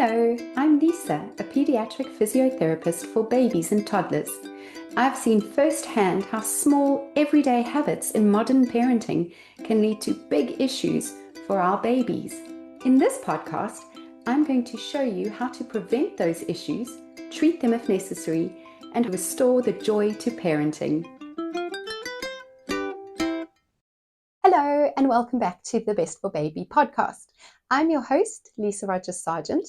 Hello, I'm Lisa, a pediatric physiotherapist for babies and toddlers. I've seen firsthand how small, everyday habits in modern parenting can lead to big issues for our babies. In this podcast, I'm going to show you how to prevent those issues, treat them if necessary, and restore the joy to parenting. Hello, and welcome back to the Best for Baby podcast. I'm your host, Lisa Rogers-Sargent,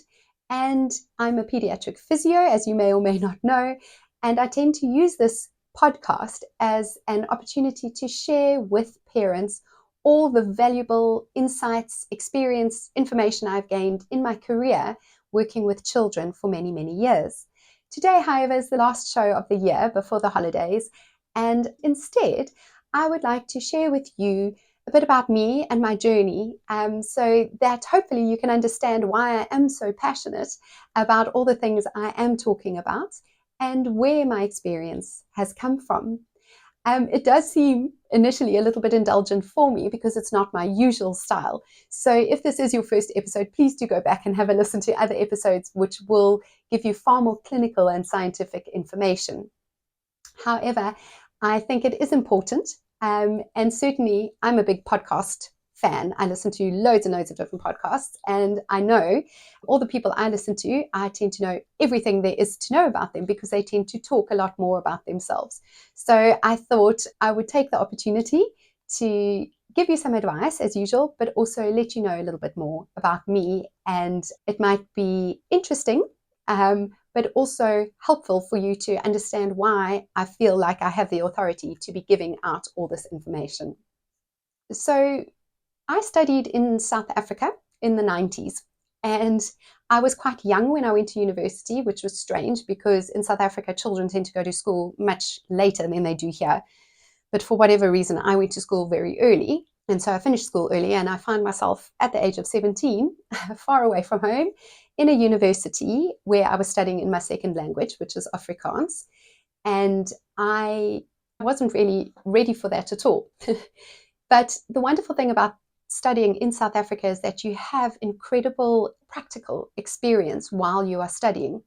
and I'm a pediatric physio, as you may or may not know, and I tend to use this podcast as an opportunity to share with parents all the valuable insights, experience, information I've gained in my career working with children for many, many years. Today, however, is the last show of the year before the holidays, and instead, I would like to share with you a bit about me and my journey, so that hopefully you can understand why I am so passionate about all the things I am talking about and where my experience has come from. It does seem initially a little bit indulgent for me because it's not my usual style. So if this is your first episode, please do go back and have a listen to other episodes, which will give you far more clinical and scientific information. However, I think it is important. And certainly, I'm a big podcast fan. I listen to loads and loads of different podcasts. And I know all the people I listen to, I tend to know everything there is to know about them because they tend to talk a lot more about themselves. So I thought I would take the opportunity to give you some advice as usual, but also let you know a little bit more about me. And it might be interesting, but also helpful for you to understand why I feel like I have the authority to be giving out all this information. So I studied in South Africa in the 90s, and I was quite young when I went to university, which was strange because in South Africa, children tend to go to school much later than they do here. But for whatever reason, I went to school very early. And so I finished school early and I found myself at the age of 17, far away from home, in a university where I was studying in my second language, which is Afrikaans. And I wasn't really ready for that at all. But the wonderful thing about studying in South Africa is that you have incredible practical experience while you are studying.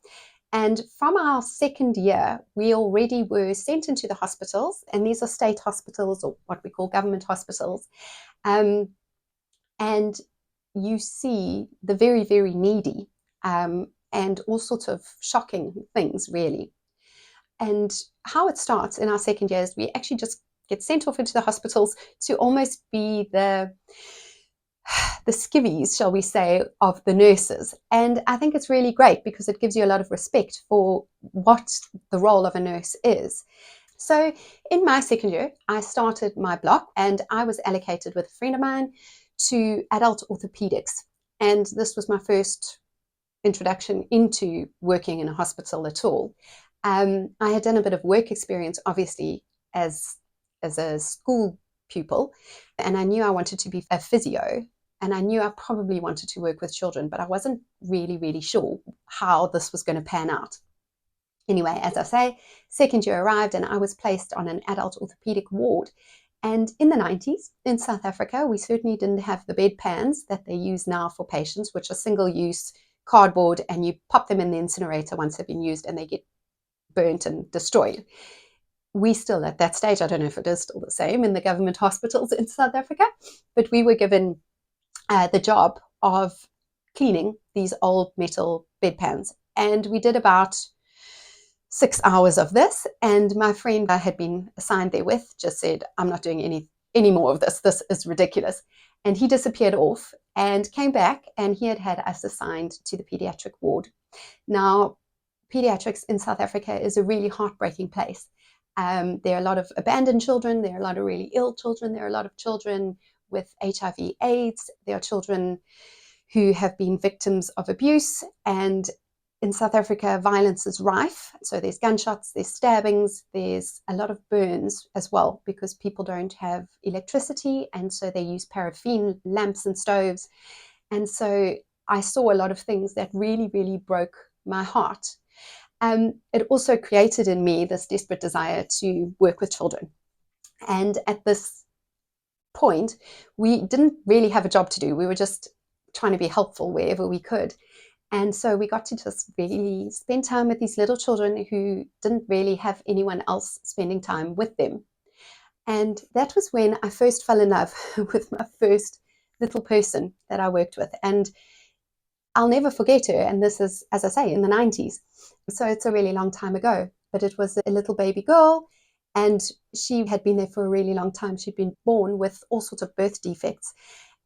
And from our second year, we already were sent into the hospitals, and these are state hospitals or what we call government hospitals. And you see the very, very needy and all sorts of shocking things, really. And how it starts in our second year is we actually just get sent off into the hospitals to almost be the skivvies, shall we say, of the nurses. And I think it's really great because it gives you a lot of respect for what the role of a nurse is. So in my second year, I started my block and I was allocated with a friend of mine to adult orthopedics. And this was my first introduction into working in a hospital at all. I had done a bit of work experience, obviously, as a school pupil, and I knew I wanted to be a physio. And I knew I probably wanted to work with children, but I wasn't really sure how this was going to pan out. Anyway, as I say, second year arrived and I was placed on an adult orthopedic ward. And in the 90s in South Africa, we certainly didn't have the bedpans that they use now for patients, which are single-use cardboard, and you pop them in the incinerator once they've been used and they get burnt and destroyed. We still, at that stage, I don't know if it is still the same in the government hospitals in South Africa, but we were given the job of cleaning these old metal bedpans. And we did about 6 hours of this. And my friend I had been assigned there with just said, I'm not doing any more of this. This is ridiculous. And he disappeared off and came back, and he had us assigned to the pediatric ward. Now, pediatrics in South Africa is a really heartbreaking place. There are a lot of abandoned children. There are a lot of really ill children. There are a lot of children with HIV, AIDS. There are children who have been victims of abuse. And in South Africa, violence is rife. So there's gunshots, there's stabbings, there's a lot of burns as well because people don't have electricity. And so they use paraffin lamps and stoves. And so I saw a lot of things that really broke my heart. It also created in me this desperate desire to work with children. And at this point, we didn't really have a job to do. We were just trying to be helpful wherever we could. And so we got to just really spend time with these little children who didn't really have anyone else spending time with them. And that was when I first fell in love with my first little person that I worked with. And I'll never forget her. And this is, as I say, in the 90s. So it's a really long time ago. But it was a little baby girl, and she had been there for a really long time. She'd been born with all sorts of birth defects.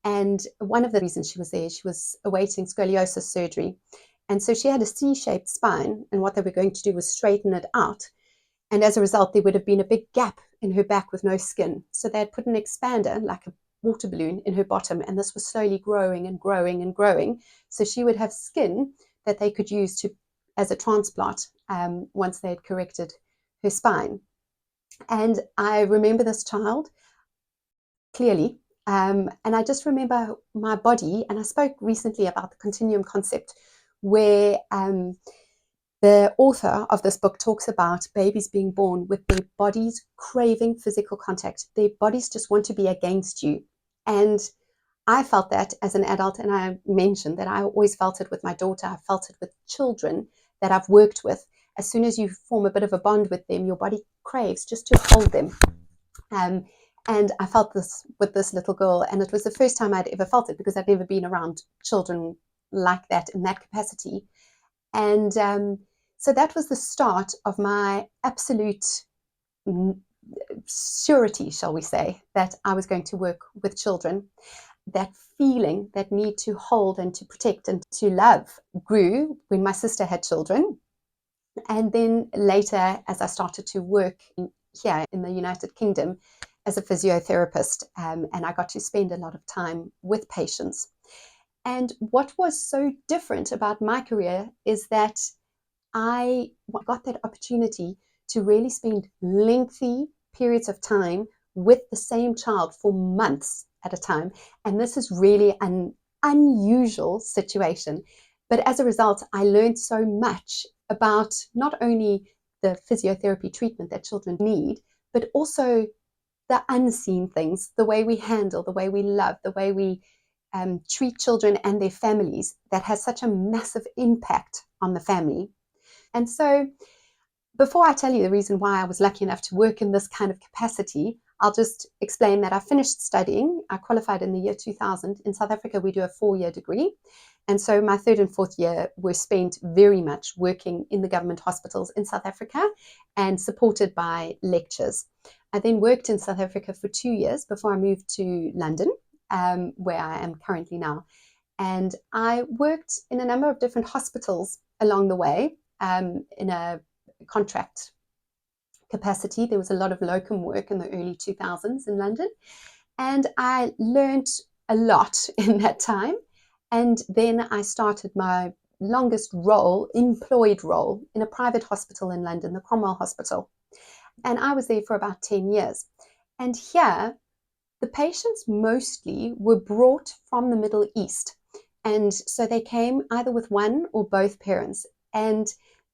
And one of the reasons she was there, she was awaiting scoliosis surgery. And so she had a C-shaped spine. And what they were going to do was straighten it out. And as a result, there would have been a big gap in her back with no skin. So they had put an expander, like a water balloon, in her bottom, and this was slowly growing and growing and growing. So she would have skin that they could use to as a transplant once they had corrected her spine. And I remember this child clearly. And I just remember my body, and I spoke recently about the continuum concept, where the author of this book talks about babies being born with their bodies craving physical contact. Their bodies just want to be against you. And I felt that as an adult, and I mentioned that I always felt it with my daughter. I felt it with children that I've worked with. As soon as you form a bit of a bond with them, your body craves just to hold them. And I felt this with this little girl, and it was the first time I'd ever felt it because I'd never been around children like that in that capacity. And so that was the start of my absolute surety, shall we say, that I was going to work with children. That feeling, that need to hold and to protect and to love grew when my sister had children. And then later, as I started to work here in the United Kingdom as a physiotherapist, and I got to spend a lot of time with patients. And what was so different about my career is that I got that opportunity to really spend lengthy periods of time with the same child for months at a time. And this is really an unusual situation. But as a result, I learned so much about not only the physiotherapy treatment that children need, but also the unseen things, the way we handle, the way we love, the way we treat children and their families, that has such a massive impact on the family. And so before I tell you the reason why I was lucky enough to work in this kind of capacity, I'll just explain that I finished studying. I qualified in the year 2000. In South Africa, we do a 4-year degree. And so my 3rd and 4th year were spent very much working in the government hospitals in South Africa and supported by lectures. I then worked in South Africa for 2 years before I moved to London, where I am currently now. And I worked in a number of different hospitals along the way in a contract capacity. There was a lot of locum work in the early 2000s in London. And I learned a lot in that time. And then I started my longest role, employed role, in a private hospital in London, the Cromwell Hospital. And I was there for about 10 years. And here, the patients mostly were brought from the Middle East. And so they came either with one or both parents. And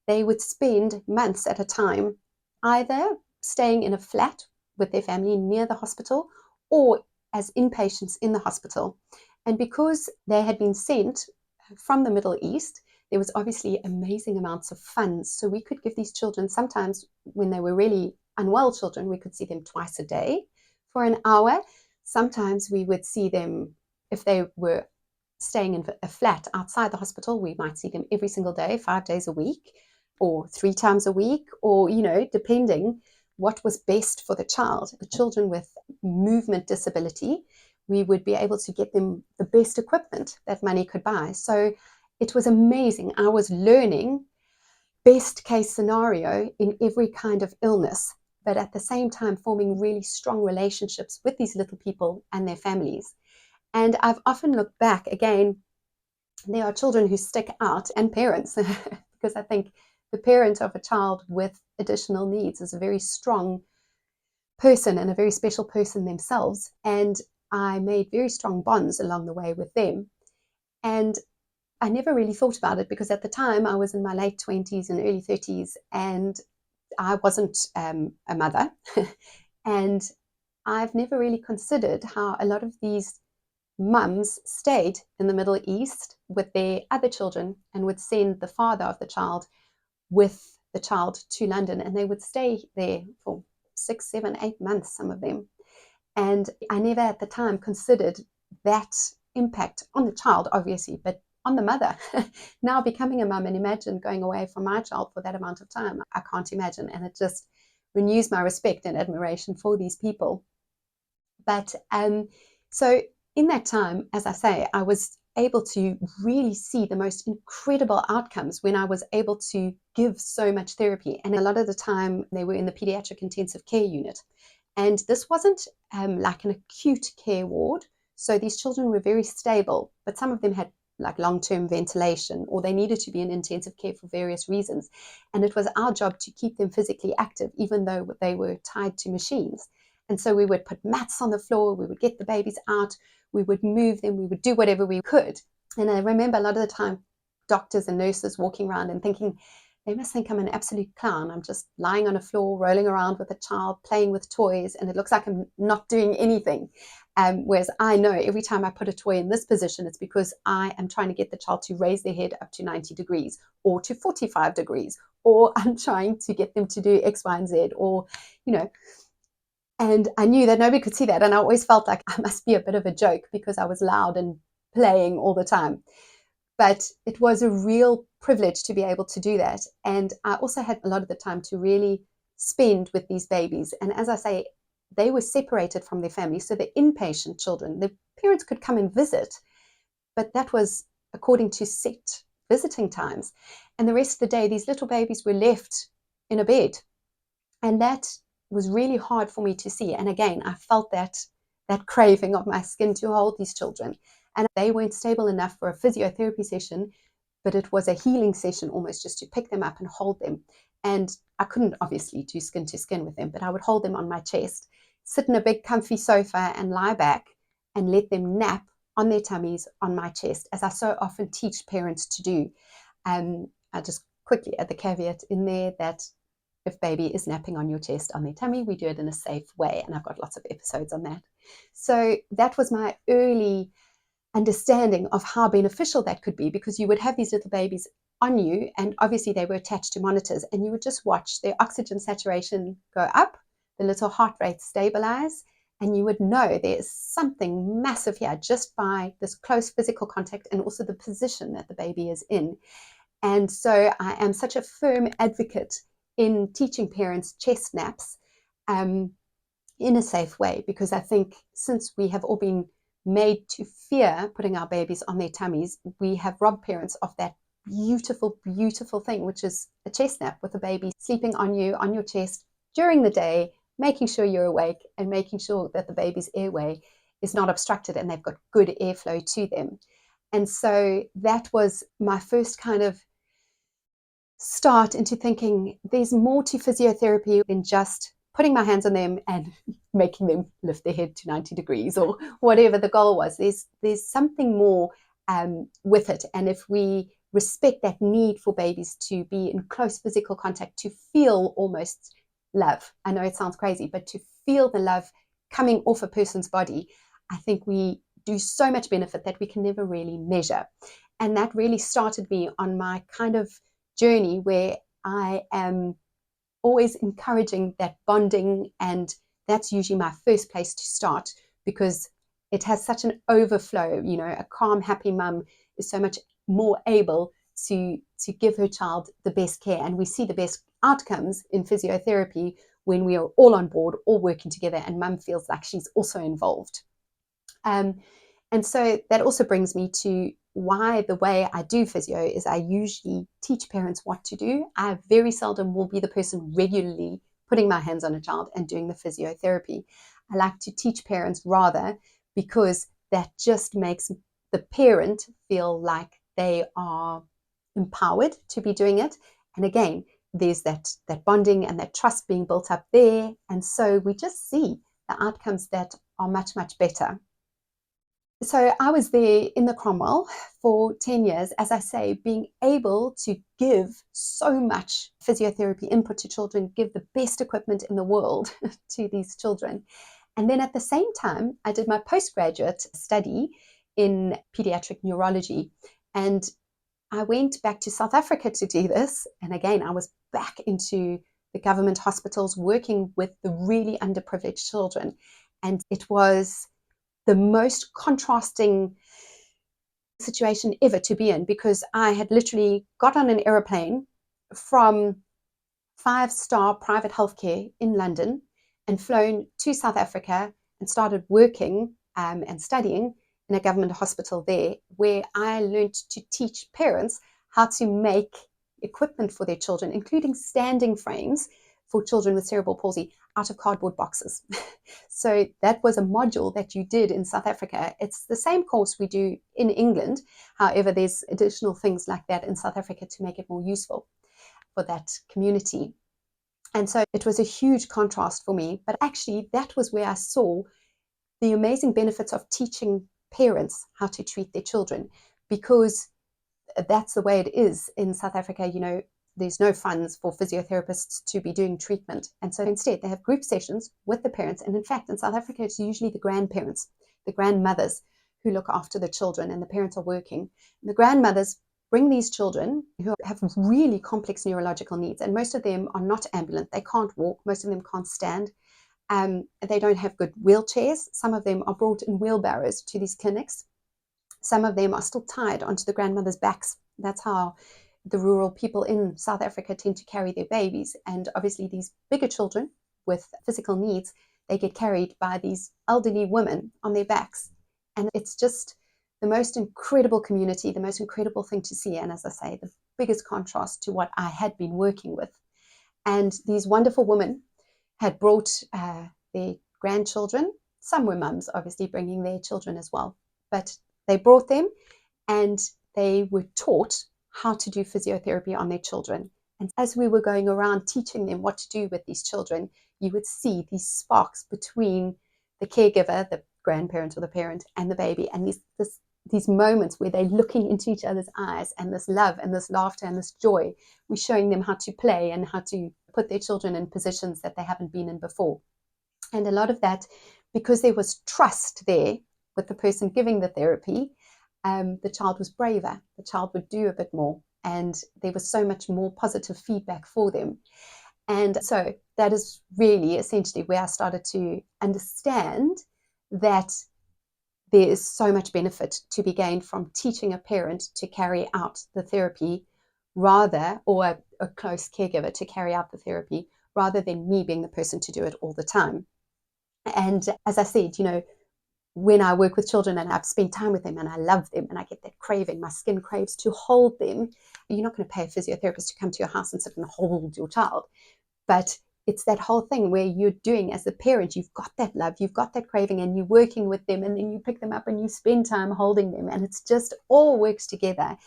they would spend months at a time either staying in a flat with their family near the hospital or as inpatients in the hospital. And because they had been sent from the Middle East, there was obviously amazing amounts of funds. So we could give these children, sometimes when they were really unwell children, we could see them twice a day for an hour. Sometimes we would see them, if they were staying in a flat outside the hospital, we might see them every single day, 5 days a week, or 3 times a week, or, depending what was best for the child. The children with movement disability, we would be able to get them the best equipment that money could buy. So it was amazing. I was learning best case scenario in every kind of illness, but at the same time forming really strong relationships with these little people and their families. And I've often looked back, again, there are children who stick out, and parents, because I think the parent of a child with additional needs is a very strong person and a very special person themselves. And I made very strong bonds along the way with them. And I never really thought about it because at the time I was in my late 20s and early 30s, and I wasn't a mother. And I've never really considered how a lot of these mums stayed in the Middle East with their other children and would send the father of the child with the child to London, and they would stay there for 6, 7, 8 months, some of them. And I never at the time considered that impact on the child, obviously, but on the mother. Now becoming a mum, and imagine going away from my child for that amount of time. I can't imagine. And it just renews my respect and admiration for these people. But so in that time, as I say, I was able to really see the most incredible outcomes when I was able to give so much therapy. And a lot of the time they were in the pediatric intensive care unit. And this wasn't like an acute care ward. So these children were very stable, but some of them had like long-term ventilation, or they needed to be in intensive care for various reasons. And it was our job to keep them physically active, even though they were tied to machines. And so we would put mats on the floor, we would get the babies out, we would move them, we would do whatever we could. And I remember a lot of the time doctors and nurses walking around and thinking, they must think I'm an absolute clown. I'm just lying on a floor, rolling around with a child, playing with toys, and it looks like I'm not doing anything. Whereas I know every time I put a toy in this position, it's because I am trying to get the child to raise their head up to 90 degrees or to 45 degrees, or I'm trying to get them to do X, Y, and Z, or, you know. And I knew that nobody could see that. And I always felt like I must be a bit of a joke because I was loud and playing all the time. But it was a real privilege to be able to do that. And I also had a lot of the time to really spend with these babies. And as I say, they were separated from their families. So the inpatient children, the parents could come and visit, but that was according to set visiting times. And the rest of the day, these little babies were left in a bed. And that was really hard for me to see. And again, I felt that craving of my skin to hold these children. And they weren't stable enough for a physiotherapy session, but it was a healing session almost, just to pick them up and hold them. And I couldn't obviously do skin to skin with them, but I would hold them on my chest, sit in a big comfy sofa and lie back and let them nap on their tummies on my chest, as I so often teach parents to do. I just quickly add the caveat in there that if baby is napping on your chest on their tummy, we do it in a safe way. And I've got lots of episodes on that. So that was my early understanding of how beneficial that could be, because you would have these little babies on you, and obviously they were attached to monitors, and you would just watch their oxygen saturation go up, the little heart rate stabilize, and you would know there's something massive here just by this close physical contact and also the position that the baby is in. And so I am such a firm advocate in teaching parents chest naps in a safe way, because I think since we have all been made to fear putting our babies on their tummies, we have robbed parents of that beautiful, beautiful thing, which is a chest nap with a baby sleeping on you, on your chest during the day, making sure you're awake and making sure that the baby's airway is not obstructed and they've got good airflow to them. And so that was my first kind of start into thinking there's more to physiotherapy than just putting my hands on them and making them lift their head to 90 degrees or whatever the goal was. There's something more with it. And if we respect that need for babies to be in close physical contact, to feel almost love, I know it sounds crazy, but to feel the love coming off a person's body, I think we do so much benefit that we can never really measure. And that really started me on my kind of journey where I am always encouraging that bonding, and that's usually my first place to start, because it has such an overflow. You know, a calm, happy mum is so much more able to give her child the best care, and we see the best outcomes in physiotherapy when we are all on board, all working together, and mum feels like she's also involved. And so that also brings me to why the way I do physio is I usually teach parents what to do. I very seldom will be the person regularly putting my hands on a child and doing the physiotherapy. I like to teach parents rather, because that just makes the parent feel like they are empowered to be doing it. And again, there's that bonding and that trust being built up there. And so we just see the outcomes that are much, much better. So I was there in the Cromwell for 10 years, as I say, being able to give so much physiotherapy input to children, give the best equipment in the world to these children. And then at the same time, I did my postgraduate study in pediatric neurology. And I went back to South Africa to do this. And again, I was back into the government hospitals working with the really underprivileged children. And it was the most contrasting situation ever to be in, because I had literally got on an aeroplane from 5-star private healthcare in London and flown to South Africa and started working and studying in a government hospital there, where I learned to teach parents how to make equipment for their children, including standing frames for children with cerebral palsy, out of cardboard boxes. So that was a module that you did in South Africa. It's the same course we do in England. However, there's additional things like that in South Africa to make it more useful for that community. And so it was a huge contrast for me. But actually, that was where I saw the amazing benefits of teaching parents how to treat their children, because that's the way it is in South Africa. There's no funds for physiotherapists to be doing treatment. And so instead, they have group sessions with the parents. And in fact, in South Africa, it's usually the grandparents, the grandmothers who look after the children, and the parents are working. And the grandmothers bring these children who have really complex neurological needs. And most of them are not ambulant. They can't walk. Most of them can't stand. They don't have good wheelchairs. Some of them are brought in wheelbarrows to these clinics. Some of them are still tied onto the grandmother's backs. That's how the rural people in South Africa tend to carry their babies. And obviously these bigger children with physical needs, they get carried by these elderly women on their backs. And it's just the most incredible community, the most incredible thing to see. And as I say, the biggest contrast to what I had been working with. And these wonderful women had brought their grandchildren. Some were mums, obviously, bringing their children as well. But they brought them, and they were taught how to do physiotherapy on their children. And as we were going around teaching them what to do with these children, you would see these sparks between the caregiver, the grandparent or the parent, and the baby, and these moments where they're looking into each other's eyes, and this love and this laughter and this joy. We're showing them how to play and how to put their children in positions that they haven't been in before. And a lot of that, because there was trust there with the person giving the therapy, the child was braver, the child would do a bit more, and there was so much more positive feedback for them. And so that is really essentially where I started to understand that there is so much benefit to be gained from teaching a parent to carry out the therapy or a close caregiver to carry out the therapy, rather than me being the person to do it all the time. And as I said, when I work with children and I've spent time with them and I love them and I get that craving, my skin craves to hold them. You're not going to pay a physiotherapist to come to your house and sit and hold your child. But it's that whole thing where you're doing, as a parent, you've got that love, you've got that craving, and you're working with them, and then you pick them up and you spend time holding them, and it's just all works together.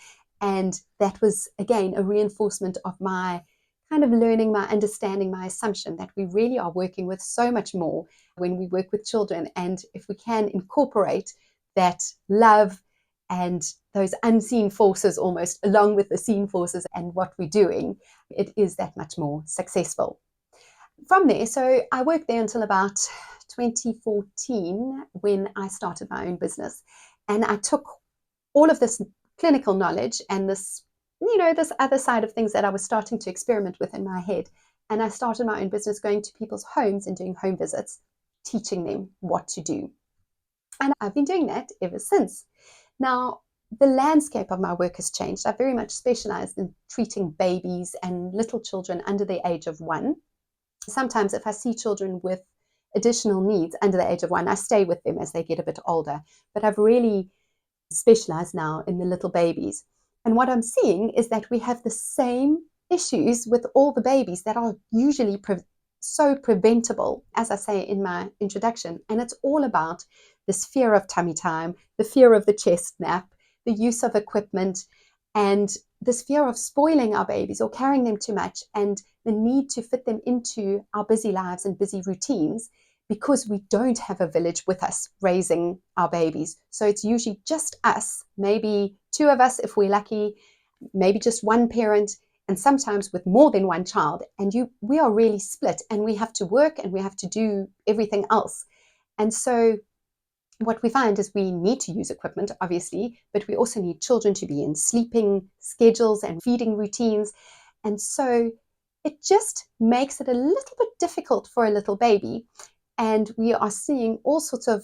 And that was, again, a reinforcement of my kind of learning, my understanding, my assumption that we really are working with so much more when we work with children. And if we can incorporate that love and those unseen forces almost along with the seen forces and what we're doing, it is that much more successful. From there, so I worked there until about 2014, when I started my own business. And I took all of this clinical knowledge and this other side of things that I was starting to experiment with in my head. And I started my own business, going to people's homes and doing home visits, teaching them what to do. And I've been doing that ever since. Now, the landscape of my work has changed. I've very much specialized in treating babies and little children under the age of 1. Sometimes if I see children with additional needs under the age of 1, I stay with them as they get a bit older. But I've really specialized now in the little babies. And what I'm seeing is that we have the same issues with all the babies that are usually so preventable, as I say in my introduction. And it's all about this fear of tummy time, the fear of the chest nap, the use of equipment, and this fear of spoiling our babies or carrying them too much, and the need to fit them into our busy lives and busy routines, because we don't have a village with us raising our babies. So it's usually just us, maybe 2 of us if we're lucky, maybe just one parent, and sometimes with more than one child. And we are really split, and we have to work and we have to do everything else. And so what we find is we need to use equipment, obviously, but we also need children to be in sleeping schedules and feeding routines. And so it just makes it a little bit difficult for a little baby. And we are seeing all sorts of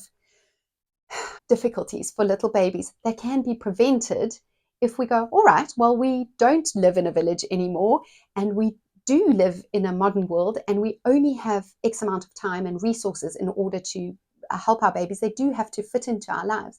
difficulties for little babies that can be prevented if we go, all right, well, we don't live in a village anymore, and we do live in a modern world, and we only have X amount of time and resources in order to help our babies. They do have to fit into our lives.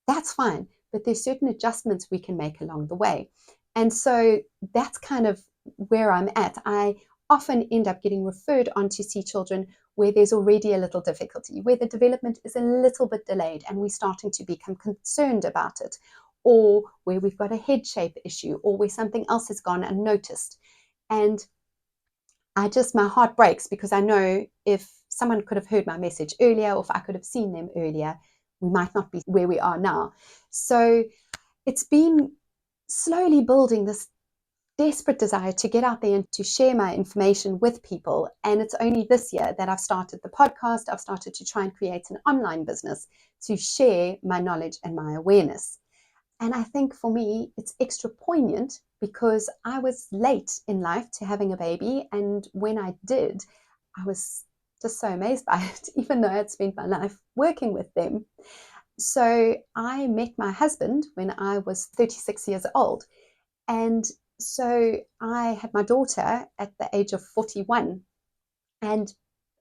That's fine, but there's certain adjustments we can make along the way. And so that's kind of where I'm at. I often end up getting referred on to see children where there's already a little difficulty, where the development is a little bit delayed and we're starting to become concerned about it, or where we've got a head shape issue, or where something else has gone unnoticed. And my heart breaks, because I know if someone could have heard my message earlier, or if I could have seen them earlier, we might not be where we are now. So it's been slowly building this desperate desire to get out there and to share my information with people. And it's only this year that I've started the podcast. I've started to try and create an online business to share my knowledge and my awareness. And I think for me, it's extra poignant because I was late in life to having a baby. And when I did, I was just so amazed by it, even though I'd spent my life working with them. So I met my husband when I was 36 years old. And so I had my daughter at the age of 41. And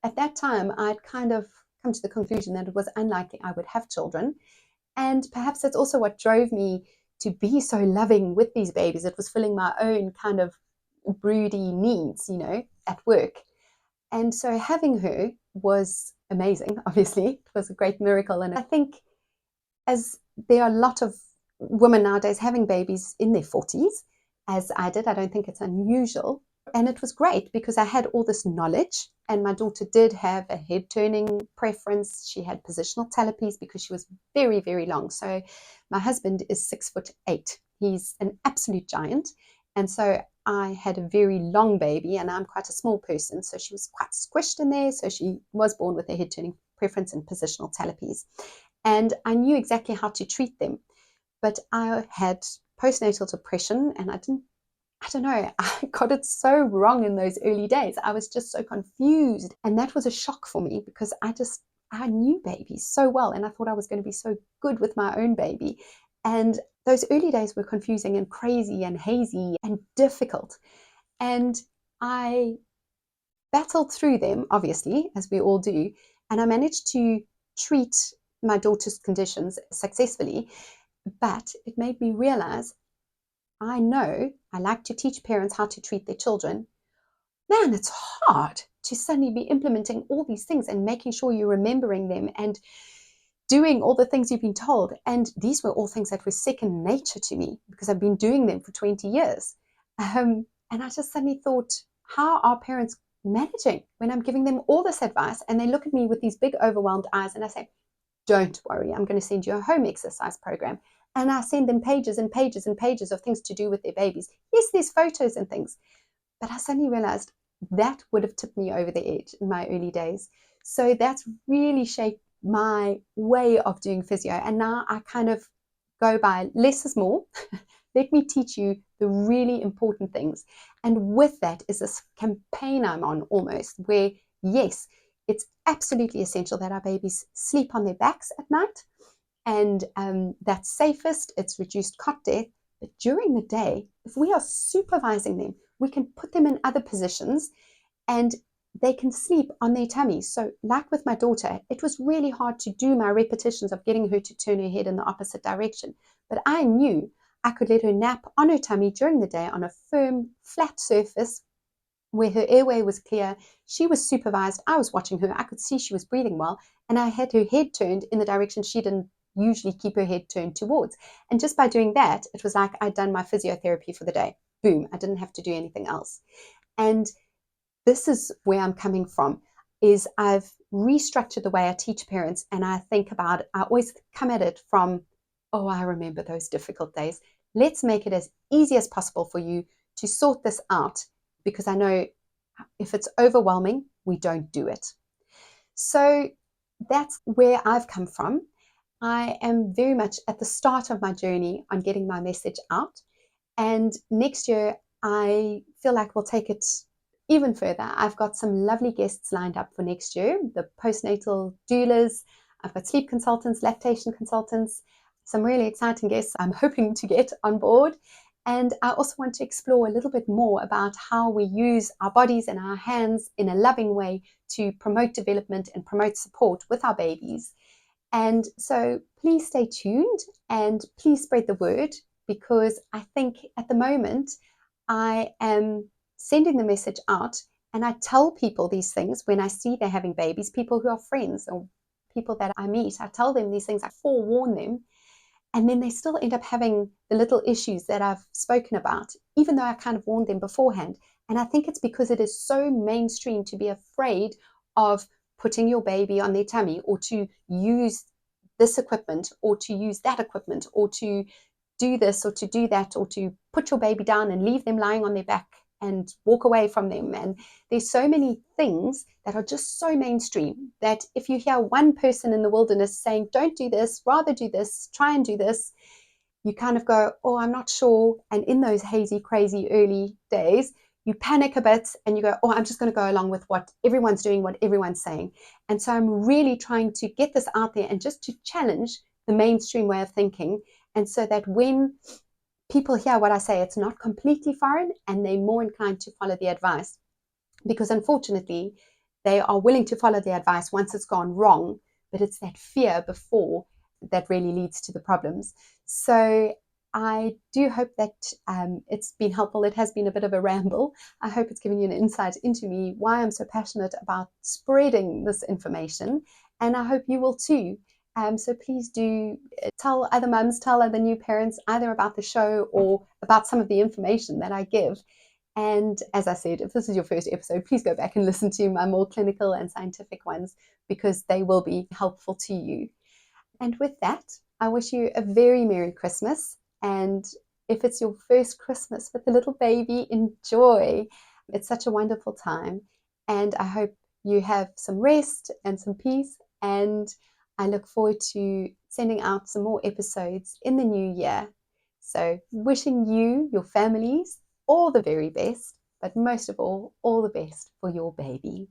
at that time, I'd kind of come to the conclusion that it was unlikely I would have children. And perhaps that's also what drove me to be so loving with these babies. It was filling my own kind of broody needs, at work. And so having her was amazing, obviously. It was a great miracle. And I think, as there are a lot of women nowadays having babies in their 40s, as I did, I don't think it's unusual. And it was great because I had all this knowledge, and my daughter did have a head turning preference. She had positional talipes because she was very, very long. So my husband is 6'8". He's an absolute giant. And so I had a very long baby, and I'm quite a small person. So she was quite squished in there. So she was born with a head turning preference and positional talipes. And I knew exactly how to treat them. But I had postnatal depression, and I don't know, I got it so wrong in those early days. I was just so confused. And that was a shock for me because I knew babies so well, and I thought I was going to be so good with my own baby. And those early days were confusing and crazy and hazy and difficult. And I battled through them, obviously, as we all do. And I managed to treat my daughter's conditions successfully. But it made me realize, I know I like to teach parents how to treat their children. Man, it's hard to suddenly be implementing all these things and making sure you're remembering them and doing all the things you've been told. And these were all things that were second nature to me because I've been doing them for 20 years. And I just suddenly thought, how are parents managing when I'm giving them all this advice and they look at me with these big overwhelmed eyes and I say, don't worry, I'm going to send you a home exercise program. And I send them pages and pages and pages of things to do with their babies. Yes, there's photos and things. But I suddenly realized that would have tipped me over the edge in my early days. So that's really shaped my way of doing physio. And now I kind of go by less is more. Let me teach you the really important things. And with that is this campaign I'm on almost, where, yes, it's absolutely essential that our babies sleep on their backs at night. And that's safest, it's reduced cot death. But during the day, if we are supervising them, we can put them in other positions and they can sleep on their tummies. So like with my daughter, it was really hard to do my repetitions of getting her to turn her head in the opposite direction. But I knew I could let her nap on her tummy during the day on a firm, flat surface where her airway was clear. She was supervised. I was watching her. I could see she was breathing well. And I had her head turned in the direction she didn't usually keep her head turned towards. And just by doing that, it was like I'd done my physiotherapy for the day. Boom, I didn't have to do anything else. And this is where I'm coming from, is I've restructured the way I teach parents, and I think about it. I always come at it from, oh, I remember those difficult days. Let's make it as easy as possible for you to sort this out, because I know if it's overwhelming, we don't do it. So that's where I've come from. I am very much at the start of my journey on getting my message out. And next year, I feel like we'll take it even further. I've got some lovely guests lined up for next year, the postnatal doulas. I've got sleep consultants, lactation consultants, some really exciting guests I'm hoping to get on board. And I also want to explore a little bit more about how we use our bodies and our hands in a loving way to promote development and promote support with our babies. And so please stay tuned and please spread the word, because I think at the moment I am sending the message out, and I tell people these things when I see they're having babies, people who are friends or people that I meet. I tell them these things, I forewarn them, and then they still end up having the little issues that I've spoken about, even though I kind of warned them beforehand. And I think it's because it is so mainstream to be afraid of putting your baby on their tummy, or to use this equipment, or to use that equipment, or to do this or to do that, or to put your baby down and leave them lying on their back and walk away from them. And there's so many things that are just so mainstream that if you hear one person in the wilderness saying, don't do this, rather do this, try and do this, you kind of go, oh, I'm not sure. And in those hazy, crazy early days, you panic a bit and you go, oh, I'm just going to go along with what everyone's doing, what everyone's saying. And so I'm really trying to get this out there and just to challenge the mainstream way of thinking. And so that when people hear what I say, it's not completely foreign and they're more inclined to follow the advice. Because unfortunately, they are willing to follow the advice once it's gone wrong, but it's that fear before that really leads to the problems. So I do hope that it's been helpful. It has been a bit of a ramble. I hope it's given you an insight into me, why I'm so passionate about spreading this information, and I hope you will too. So please do tell other mums, tell other new parents, either about the show or about some of the information that I give. And as I said, if this is your first episode, please go back and listen to my more clinical and scientific ones, because they will be helpful to you. And with that, I wish you a very Merry Christmas. And if it's your first Christmas with a little baby, enjoy. It's such a wonderful time. And I hope you have some rest and some peace. And I look forward to sending out some more episodes in the new year. So, wishing you, your families, all the very best, but most of all the best for your baby.